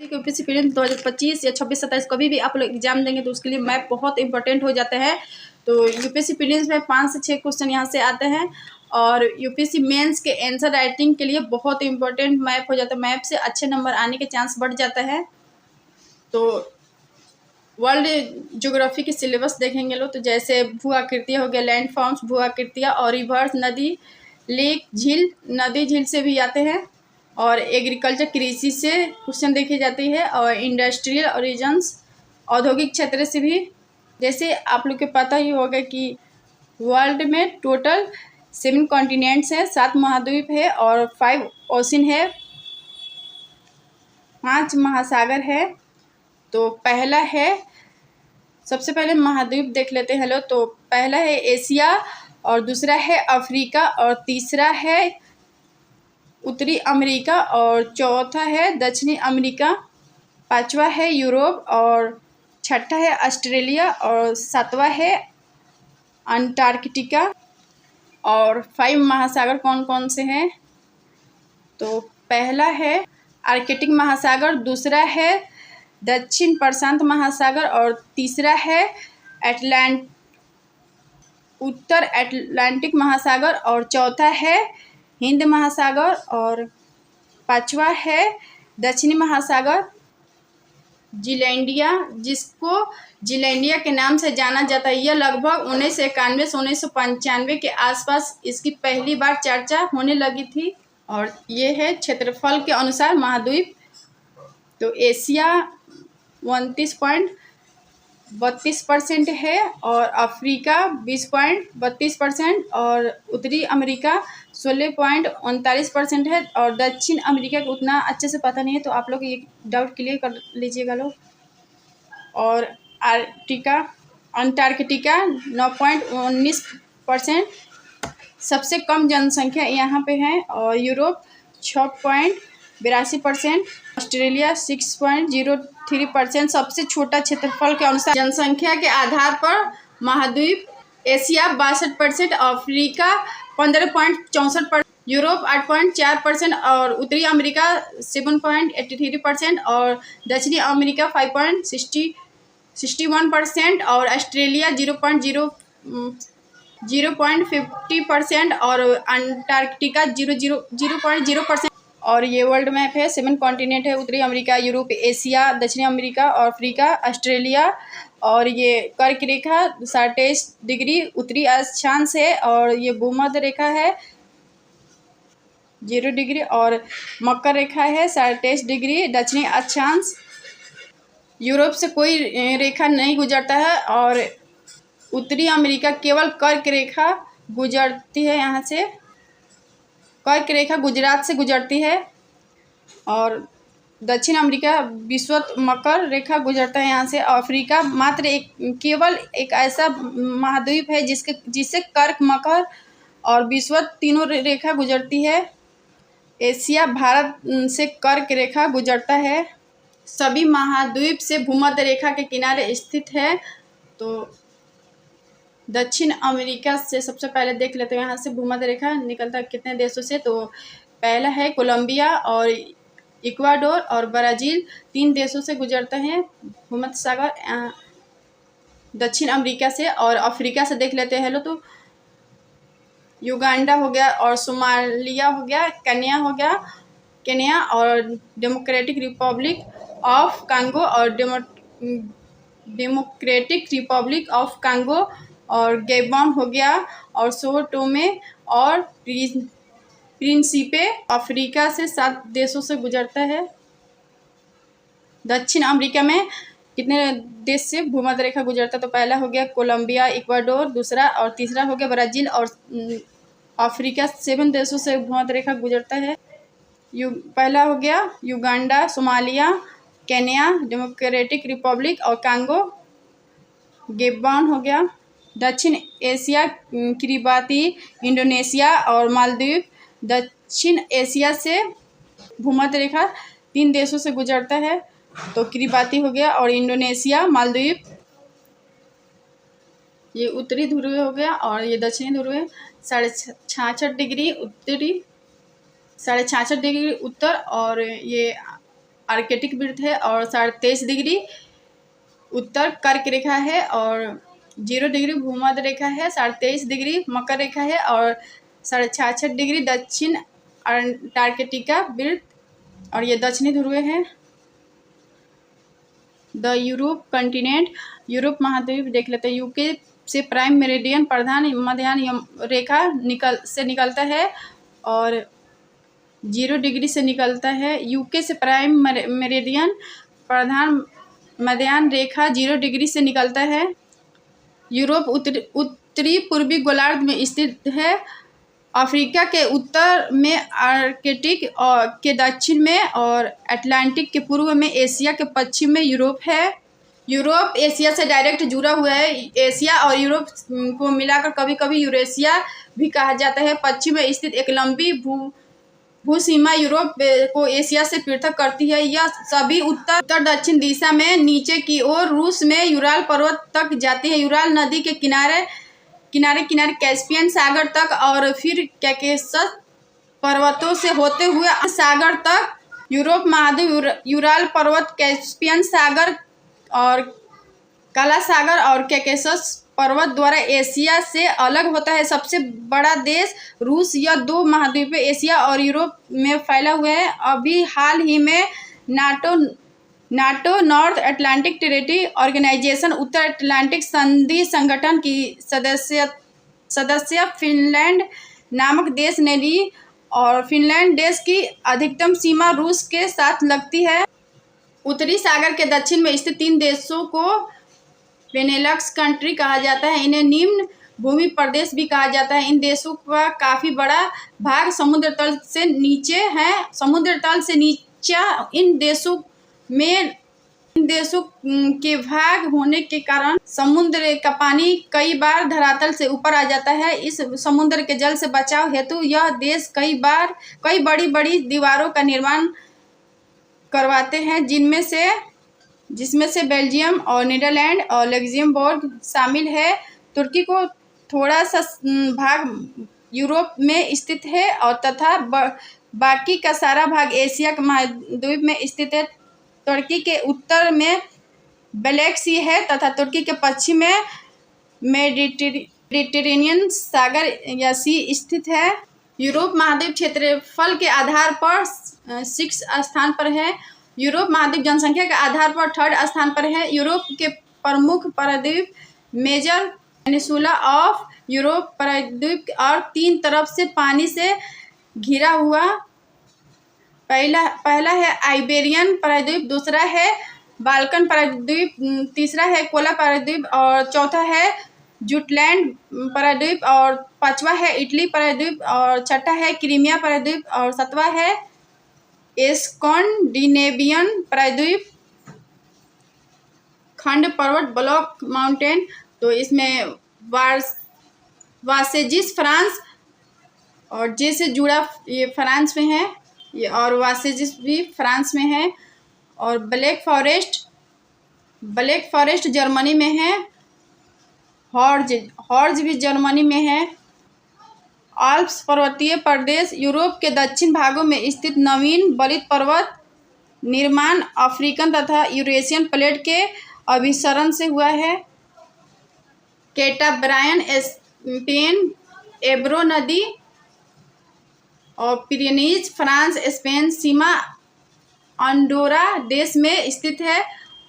UPSC prelims 2025 या 26-27 कभी भी आप लोग एग्जाम देंगे तो उसके लिए मैप बहुत इंपॉर्टेंट हो जाता है। तो यूपीएससी प्रीलिम्स में 5 से 6 क्वेश्चन यहाँ से आते हैं और यूपीएससी मेंस के आंसर राइटिंग के लिए बहुत इंपॉर्टेंट मैप हो जाता है। मैप से अच्छे नंबर आने के चांस बढ़ जाता है। तो वर्ल्ड ज्योग्राफी की सिलेबस देखेंगे लोग तो जैसे भू आकृतियाँ हो गया, लैंड फॉर्म्स, भू आकृतियाँ और रिवर्स, नदी, लेक, झील, नदी झील से भी आते हैं और एग्रीकल्चर कृषि से क्वेश्चन देखी जाती है और इंडस्ट्रियल ओरिजन्स औद्योगिक क्षेत्र से भी। जैसे आप लोग को पता ही होगा कि वर्ल्ड में टोटल 7 कॉन्टिनेंट्स हैं, 7 महाद्वीप है और 5 ओशन है, 5 महासागर है। तो पहला है, सबसे पहले महाद्वीप देख लेते हैं लोग। तो पहला है एशिया और दूसरा है अफ्रीका और तीसरा है उत्तरी अमेरिका और चौथा है दक्षिणी अमेरिका, पांचवा है यूरोप और छठा है ऑस्ट्रेलिया और सातवां है अंटार्कटिका। और 5 महासागर कौन कौन से हैं? तो पहला है आर्कटिक महासागर, दूसरा है दक्षिण प्रशांत महासागर और तीसरा है उत्तर अटलांटिक महासागर और चौथा है हिंद महासागर और पांचवा है दक्षिणी महासागर जीलैंडिया, जिसको जीलैंडिया के नाम से जाना जाता है। यह लगभग 1991 से 1995 के आसपास इसकी पहली बार चर्चा होने लगी थी। और ये है क्षेत्रफल के अनुसार महाद्वीप। तो एशिया 29.32% है और अफ्रीका 20.32% और उत्तरी अमेरिका 16.39% है और दक्षिण अमेरिका को उतना अच्छे से पता नहीं है, तो आप लोग ये डाउट क्लियर कर लीजिएगा लोग। और अंटार्कटिका 9.19%, सबसे कम जनसंख्या यहाँ पे है। और यूरोप 6.82%, ऑस्ट्रेलिया 6.03%, सबसे छोटा क्षेत्रफल के अनुसार जनसंख्या के आधार पर महाद्वीप एशिया 62%, अफ्रीका 15.64%, यूरोप 8.4% और उत्तरी अमेरिका 7.83% और दक्षिणी अमेरिका 5.61% और ऑस्ट्रेलिया 0.50% और अंटार्कटिका 0.0%। और ये वर्ल्ड मैप है। 7 कॉन्टिनेंट है, उत्तरी अमेरिका, यूरोप, एशिया, दक्षिणी अमेरिका और अफ्रीका, ऑस्ट्रेलिया। और ये कर्क रेखा 27 डिग्री उत्तरी अक्षांश है और ये भूमध्य रेखा है 0 डिग्री और मकर रेखा है 27 डिग्री दक्षिणी अक्षांश। यूरोप से कोई रेखा नहीं गुजरता है और उत्तरी अमेरिका केवल कर्क रेखा गुजरती है। यहाँ से कर्क रेखा गुजरात से गुजरती है और दक्षिण अमेरिका विषुवत मकर रेखा गुजरता है यहाँ से। अफ्रीका मात्र केवल एक ऐसा महाद्वीप है जिससे कर्क, मकर और विषुवत तीनों रेखा गुजरती है। एशिया भारत से कर्क रेखा गुजरता है। सभी महाद्वीप से भूमध्य रेखा के किनारे स्थित है। तो दक्षिण अमेरिका से सबसे पहले देख लेते हैं, यहाँ से भूमध्य रेखा निकलता है कितने देशों से। तो पहला है कोलंबिया और इक्वाडोर और ब्राज़ील, 3 देशों से गुजरते हैं भूमध्य सागर दक्षिण अमेरिका से। और अफ्रीका से देख लेते हैं तो युगांडा हो गया और सोमालिया हो गया, केन्या और डेमोक्रेटिक रिपब्लिक ऑफ कांगो और डेमोक्रेटिक रिपब्लिक ऑफ कांगो और गैबॉन हो गया और सो टोमे और प्रिंसिपे। अफ्रीका से 7 देशों से गुजरता है। दक्षिण अमेरिका में कितने देश से भूमध्य रेखा गुजरता है? तो पहला हो गया कोलंबिया, इक्वाडोर, दूसरा और तीसरा हो गया ब्राज़ील और अफ्रीका 7 देशों से भूमध्य रेखा गुजरता है। पहला हो गया Uganda, Somalia, Kenya, democratic Republic और कांगो, गैबॉन हो गया। दक्षिण एशिया किरिबाती, इंडोनेशिया और मालदीव। दक्षिण एशिया से भूमध्य रेखा 3 देशों से गुजरता है। तो किरिबाती हो गया और इंडोनेशिया, मालदीव। ये उत्तरी ध्रुव हो गया और ये दक्षिणी ध्रुव 66.66 डिग्री उत्तरी, 66.66 डिग्री उत्तर और ये आर्कटिक वृत्त है और 23.5 डिग्री उत्तर कर्क रेखा है और 0 डिग्री भूमध्य रेखा है, 23.5 डिग्री मकर रेखा है और 66.5 डिग्री दक्षिण अंटार्कटिका वृत्त और ये दक्षिणी ध्रुव है। द यूरोप कंटिनेंट, यूरोप महाद्वीप देख लेते हैं। यूके से प्राइम मेरिडियन प्रधान मध्याह्न रेखा निकलता है और 0 डिग्री से निकलता है। यूके से प्राइम मेरिडियन प्रधान मध्याह्न रेखा 0 डिग्री से निकलता है। यूरोप उत्तरी पूर्वी गोलार्ध में स्थित है। अफ्रीका के उत्तर में, आर्कटिक के दक्षिण में और अटलांटिक के पूर्व में, एशिया के पश्चिम में यूरोप है। यूरोप एशिया से डायरेक्ट जुड़ा हुआ है। एशिया और यूरोप को मिलाकर कभी कभी यूरेशिया भी कहा जाता है। पश्चिम में स्थित एक लंबी भूसीमा यूरोप को एशिया से पृथक करती है। यह सभी उत्तर दक्षिण दिशा में नीचे की ओर रूस में यूराल पर्वत तक जाती है। यूराल नदी के किनारे कैस्पियन सागर तक और फिर कैकेसस पर्वतों से होते हुए सागर तक। यूरोप महाद्वीप यूराल पर्वत, कैस्पियन सागर और काला सागर और कैकेसस पर्वत द्वारा एशिया से अलग होता है। सबसे बड़ा देश रूस। यह 2 महाद्वीप एशिया और यूरोप में फैला हुआ है। अभी हाल ही में NATO North Atlantic Treaty Organisation उत्तर अटलांटिक संधि संगठन की सदस्य फिनलैंड नामक देश ने ली और फिनलैंड देश की अधिकतम सीमा रूस के साथ लगती है। उत्तरी सागर के दक्षिण में स्थित 3 देशों को बेनेलक्स कंट्री कहा जाता है। इन्हें निम्न भूमि प्रदेश भी कहा जाता है। इन देशों का काफ़ी बड़ा भाग समुद्र तल से नीचे है। समुद्र तल से नीचा इन देशों के भाग होने के कारण समुद्र का पानी कई बार धरातल से ऊपर आ जाता है। इस समुद्र के जल से बचाव हेतु यह देश कई बड़ी बड़ी दीवारों का निर्माण करवाते हैं, जिसमें से बेल्जियम और नीदरलैंड और लग्जमबर्ग शामिल है। तुर्की को थोड़ा सा भाग यूरोप में स्थित है और तथा बाकी का सारा भाग एशिया के महाद्वीप में स्थित है। तुर्की के उत्तर में ब्लैक सी है तथा तुर्की के पश्चिम में मेडिटेरेनियन सागर या सी स्थित है। यूरोप महाद्वीप क्षेत्रफल के आधार पर 6 स्थान पर है। यूरोप महाद्वीप जनसंख्या के आधार पर 3rd स्थान पर है। यूरोप के प्रमुख प्रायद्वीप मेजर पेनिनसुला ऑफ यूरोप प्रायद्वीप और 3 तरफ से पानी से घिरा हुआ। पहला है आइबेरियन प्रायद्वीप, दूसरा है बाल्कन प्रायद्वीप, तीसरा है कोला प्रायद्वीप और चौथा है जुटलैंड प्रायद्वीप और 5वां है इटली प्रायद्वीप और 6ठा है क्रीमिया प्रायद्वीप और 7वां है स्कैंडिनेवियन प्रायद्वीप खंड पर्वत ब्लॉक माउंटेन। तो इसमें वासेजिस फ्रांस और जे से जुड़ा ये फ्रांस में है, ये और वासेजिस भी फ्रांस में है और ब्लैक फॉरेस्ट जर्मनी में है। हॉर्ज भी जर्मनी में है। आल्प्स पर्वतीय प्रदेश यूरोप के दक्षिण भागों में स्थित नवीन बलित पर्वत निर्माण अफ्रीकन तथा यूरेशियन प्लेट के अभिसरण से हुआ है। कैटाब्रायन स्पेन, एब्रो नदी और पिरेनीज फ्रांस स्पेन सीमा अंडोरा देश में स्थित है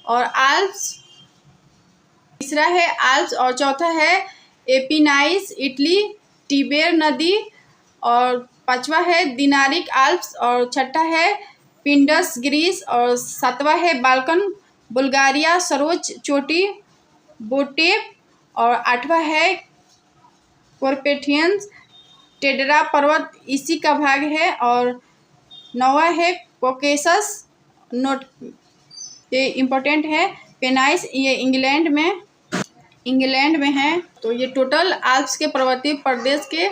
और आल्प्स तीसरा है आल्प्स और चौथा है एपिनाइस इटली टिबेर नदी और 5वां है दिनारिक आल्प्स और 6ठा है पिंडस ग्रीस और 7वां है बाल्कन बुल्गारिया सर्वोच्च चोटी बोटेप और 8वां है कोर्पेथियंस टेडरा पर्वत इसी का भाग है और 9वां है कोकेसस नोट, ये इम्पोर्टेंट है। पेनाइस ये इंग्लैंड में है। तो ये टोटल आल्प्स के पर्वतीय प्रदेश के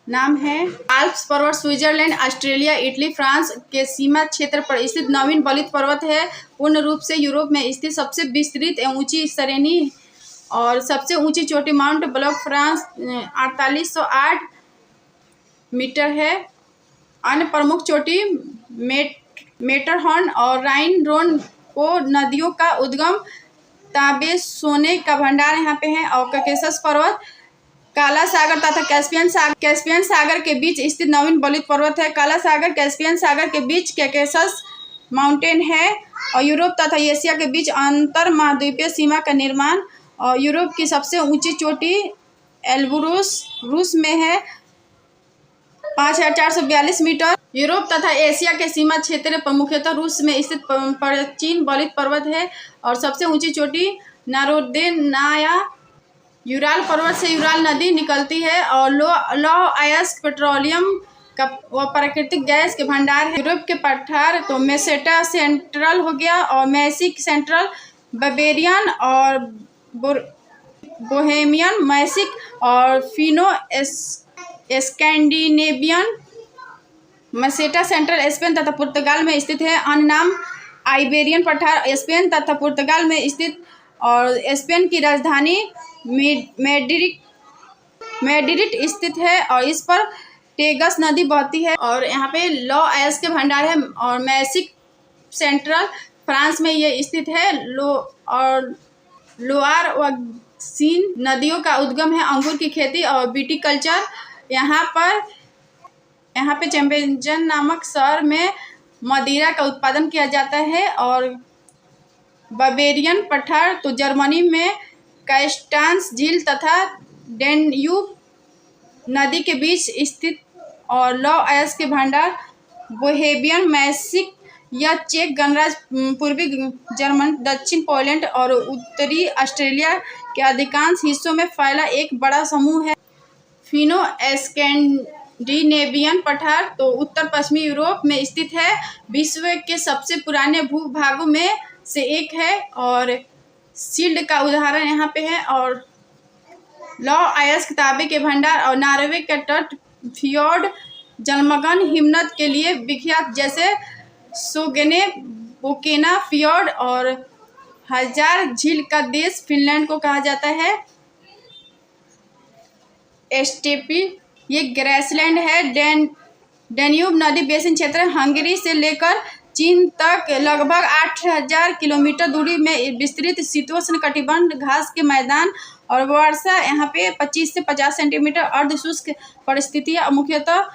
नाम है। आल्प्स पर्वत स्विट्जरलैंड, ऑस्ट्रेलिया, इटली, फ्रांस के सीमा क्षेत्र पर स्थित नवीन बलित पर्वत है। पूर्ण रूप से यूरोप में स्थित सबसे विस्तृत एवं ऊंची श्रेणी और सबसे ऊंची चोटी माउंट ब्लॉक फ्रांस 4808 मीटर है। अन्य प्रमुख चोटी मेटरहॉर्न और राइन रोन को नदियों का उद्गम, तांबे सोने का भंडार यहाँ पे है। और कॉकेसस पर्वत, काला सागर तथा कैस्पियन सागर के बीच स्थित नवीन बलुत पर्वत है। काला सागर कैस्पियन सागर के बीच कॉकेसस माउंटेन है। और यूरोप तथा एशिया के बीच अंतर महाद्वीपीय सीमा का निर्माण। और यूरोप की सबसे ऊंची चोटी एल्ब्रूस रूस में है, 5442 मीटर। यूरोप तथा एशिया के सीमा क्षेत्र पर मुख्यतः रूस में स्थित प्राचीन बलुत पर्वत है। और सबसे ऊंची चोटी नारोदेनाया यूराल पर्वत से यूराल नदी निकलती है। और लौह अयस्क पेट्रोलियम का व प्राकृतिक गैस के भंडार है। यूरोप के पठार तो मेसेटा सेंट्रल हो गया, और मैसिक सेंट्रल, बावेरियन और बोहेमियन मैसिक, और Fino Scandinavian. Meseta central Spain तथा पुर्तगाल में स्थित है। अन्य नाम आइबेरियन पठार स्पेन तथा पुर्तगाल में स्थित, और स्पेन की राजधानी मैड्रिड स्थित है। और इस पर टेगस नदी बहती है। और यहाँ पे लौह अयस्क के भंडार है। और मैसिक सेंट्रल फ्रांस में ये स्थित है। लोआर व सीन नदियों का उद्गम है। अंगूर की खेती और विटीकल्चर यहाँ पे चैम्पेजन नामक शहर में मदिरा का उत्पादन किया जाता है। और बावेरियन पठार तो जर्मनी में कास्टांस झील तथा डेन्यूब नदी के बीच स्थित। और लौह अयस्क के भंडार बोहेमियन मैसिक या चेक गणराज्य, पूर्वी जर्मन, दक्षिण पोलैंड और उत्तरी ऑस्ट्रेलिया के अधिकांश हिस्सों में फैला एक बड़ा समूह है। फिनो स्कैंडिनेवियन पठार तो उत्तर पश्चिमी यूरोप में स्थित है। विश्व के सबसे पुराने भूभागों में से एक है। और शील्ड का उदाहरण यहाँ पे है। और लौह अयस्क तांबे के भंडार और नॉर्वे के तट फियोर्ड जलमग्न हिमनद के लिए विख्यात, जैसे सोगने बोकेना फियोर्ड। और हजार झील का देश फिनलैंड को कहा जाता है। एस्टेपी ये ग्रेसलैंड है। डेन्यूब नदी बेसिन क्षेत्र हंगरी से लेकर चीन तक लगभग 8000 किलोमीटर दूरी में विस्तृत शीतोष्ण कटिबंध घास के मैदान। और वर्षा यहाँ पे 25 से 50 सेंटीमीटर। अर्धशुष्क परिस्थितियाँ, मुख्यतः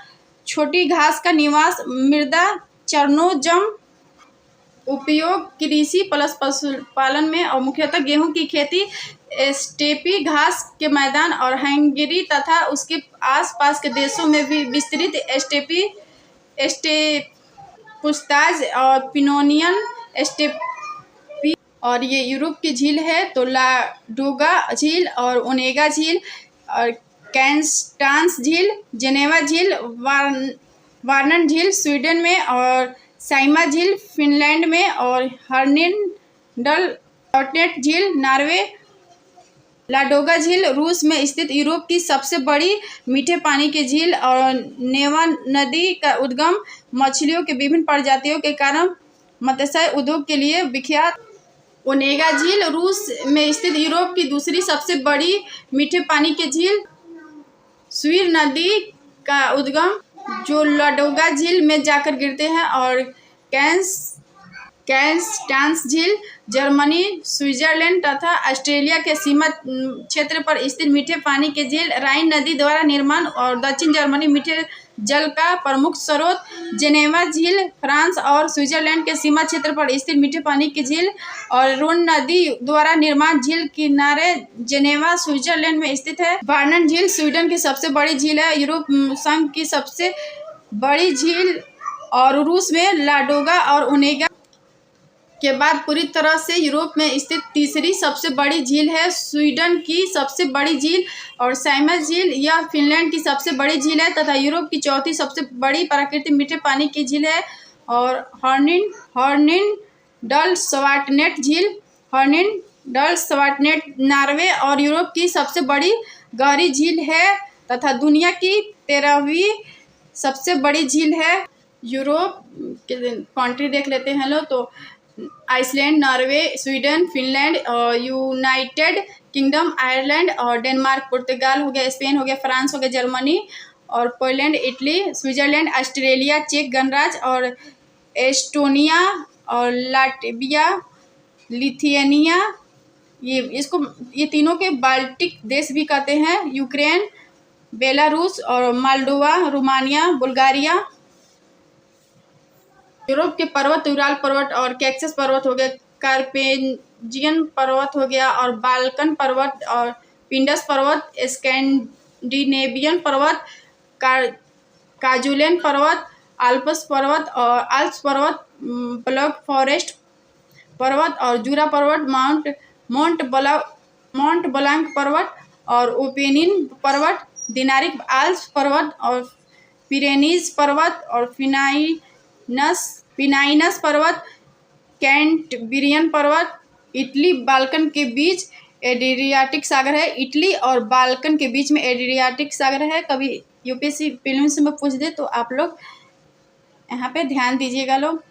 छोटी घास का निवास, मृदा चरनोजम उपयोग कृषि प्लस पशुपालन में, और मुख्यतः गेहूं की खेती। स्टेपी घास के मैदान, और हंगरी तथा उसके आसपास के देशों में भी विस्तृत स्टेप पुस्ताज और पिनोनियन स्टेपी। और ये यूरोप की झील है तो लाडोगा झील और ओनेगा झील, और कैंस्टांस झील, जेनेवा झील, वार्नन झील स्वीडन में, और साइमा झील फिनलैंड में, और हर्निंडल झील नॉर्वे। लाडोगा झील रूस में स्थित यूरोप की सबसे बड़ी मीठे पानी की झील। और नेवा नदी का उद्गम मछलियों के विभिन्न प्रजातियों के कारण मत्स्य उद्योग के लिए विख्यात। ओनेगा झील रूस में स्थित यूरोप की दूसरी सबसे बड़ी मीठे पानी की झील। स्वीर नदी का उद्गम जो लाडोगा झील में जाकर गिरते हैं। और कैंस्टांस झील जर्मनी, स्विट्जरलैंड तथा ऑस्ट्रेलिया के सीमा क्षेत्र पर स्थित मीठे पानी की झील। राइन नदी द्वारा निर्माण और दक्षिण जर्मनी मीठे जल का प्रमुख स्रोत। जेनेवा झील फ्रांस और स्विट्जरलैंड के सीमा क्षेत्र पर स्थित मीठे पानी की झील। और रोन नदी द्वारा निर्माण झील किनारे जेनेवा स्विट्जरलैंड में स्थित है। वार्नन झील स्वीडन की सबसे बड़ी झील है, यूरोप संघ की सबसे बड़ी झील। और रूस में लाडोगा और ओनेगा के बाद पूरी तरह से यूरोप में स्थित तीसरी सबसे बड़ी झील है। स्वीडन की सबसे बड़ी झील और साइमा झील यह फिनलैंड की सबसे बड़ी झील है तथा यूरोप की चौथी सबसे बड़ी प्राकृतिक मीठे पानी की झील है। और हर्निंडल स्वार्टनेट झील, हर्निंडल स्वार्टनेट नॉर्वे और यूरोप की सबसे बड़ी गहरी झील है तथा दुनिया की 13वीं सबसे बड़ी झील है। यूरोप के कंट्री देख लेते हैं लोग तो आइसलैंड, नॉर्वे, स्वीडन, फिनलैंड और यूनाइटेड किंगडम, आयरलैंड और डेनमार्क, पुर्तगाल हो गया, स्पेन हो गया, फ्रांस हो गया, जर्मनी और पोलैंड, इटली, स्विट्जरलैंड, ऑस्ट्रेलिया, चेक गणराज्य और एस्टोनिया और लाटविया, लिथुआनिया, ये तीनों के बाल्टिक देश भी कहते हैं। यूक्रेन, बेलारूस और मोल्डोवा, रोमानिया, बुल्गारिया। यूरोप के पर्वत यूराल पर्वत और कैक्सस पर्वत हो गया, कार्पेजियन पर्वत हो गया और बाल्कन पर्वत और पिंडस पर्वत, स्कैंडिनेवियन पर्वत, काजुलियन पर्वत, आल्प्स पर्वत और आल्प्स पर्वत, ब्लैक फॉरेस्ट पर्वत और जूरा पर्वत, माउंट ब्लांक पर्वत और ओपेनिन पर्वत, दिनारिक आल्प्स पर्वत और पिरेनीज पर्वत और पिनाइनस पर्वत, कैंटबिरियन पर्वत। इटली बाल्कन के बीच एड्रियाटिक सागर है। इटली और बाल्कन के बीच में एड्रियाटिक सागर है। कभी यूपीएससी प्रीलिम्स में पूछ दे तो आप लोग यहाँ पे ध्यान दीजिएगा लोग।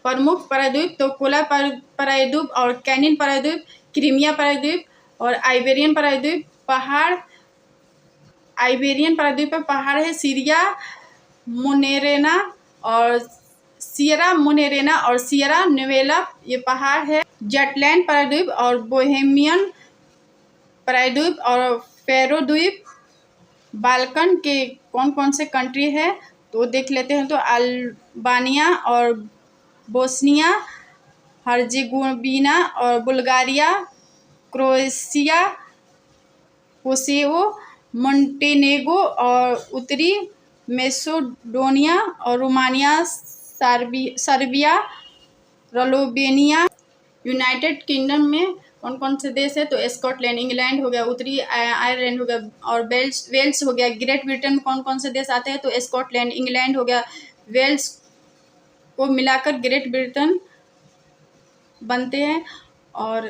प्रमुख प्रायद्वीप तो कोला प्रायद्वीप और कैनिन प्रायद्वीप, क्रीमिया प्रायद्वीप और आइबेरियन प्रायद्वीप। पहाड़, आइबेरियन प्रायद्वीप पर पहाड़ है सीरिया मोनेरेना और सियरा नेवेला, ये पहाड़ है। जटलैंड प्रायद्वीप और बोहेमियन प्रायद्वीप और फेरो द्वीप। बाल्कन के कौन कौन से कंट्री है तो देख लेते हैं। तो अल्बानिया और बोस्निया हर्जेगोविना और बुल्गारिया, क्रोएशिया, कोसोवो, मोंटेनेगो और उत्तरी मैसेडोनिया और Romania, Serbia, Slovenia. United kingdom में कौन कौन से देश है तो स्कॉटलैंड, इंग्लैंड हो गया, उत्तरी आयरलैंड हो गया और वेल्स हो गया। ग्रेट ब्रिटेन में कौन कौन से देश आते हैं तो स्कॉटलैंड, इंग्लैंड हो गया, वेल्स को मिलाकर ग्रेट ब्रिटेन बनते हैं और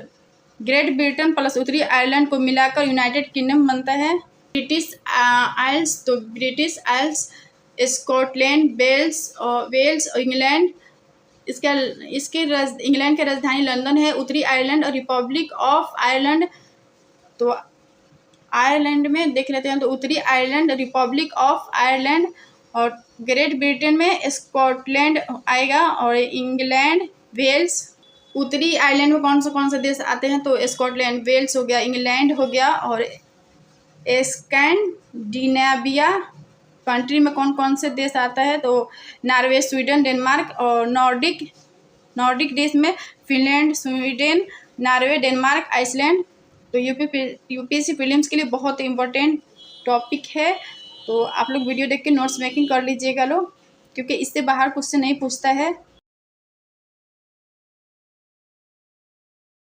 ग्रेट ब्रिटेन प्लस उत्तरी आयरलैंड को मिलाकर यूनाइटेड किंगडम बनता है। ब्रिटिश आइल्स तो ब्रिटिश आइल्स, स्कॉटलैंड, वेल्स और इंग्लैंड। इंग्लैंड की राजधानी लंदन है। उत्तरी आयरलैंड और रिपब्लिक ऑफ आयरलैंड तो आयरलैंड में देख लेते हैं तो उत्तरी आयरलैंड, रिपब्लिक ऑफ आयरलैंड और ग्रेट ब्रिटेन में स्कॉटलैंड आएगा और इंग्लैंड, वेल्स। उत्तरी आयरलैंड में कौन से देश आते हैं तो स्कॉटलैंड, वेल्स हो गया, इंग्लैंड हो गया और स्कैंडिनेविया कंट्री में कौन से देश आता है तो नॉर्वे, स्वीडन, डेनमार्क और नॉर्डिक देश में Finland, Sweden, Norway, Denmark, Iceland. तो यूपीएससी प्रीलिम्स के लिए बहुत इंपॉर्टेंट टॉपिक है। तो आप लोग वीडियो देख के नोट्स मेकिंग कर लीजिएगा लोग, क्योंकि इससे बाहर क्वेश्चन नहीं पूछता है।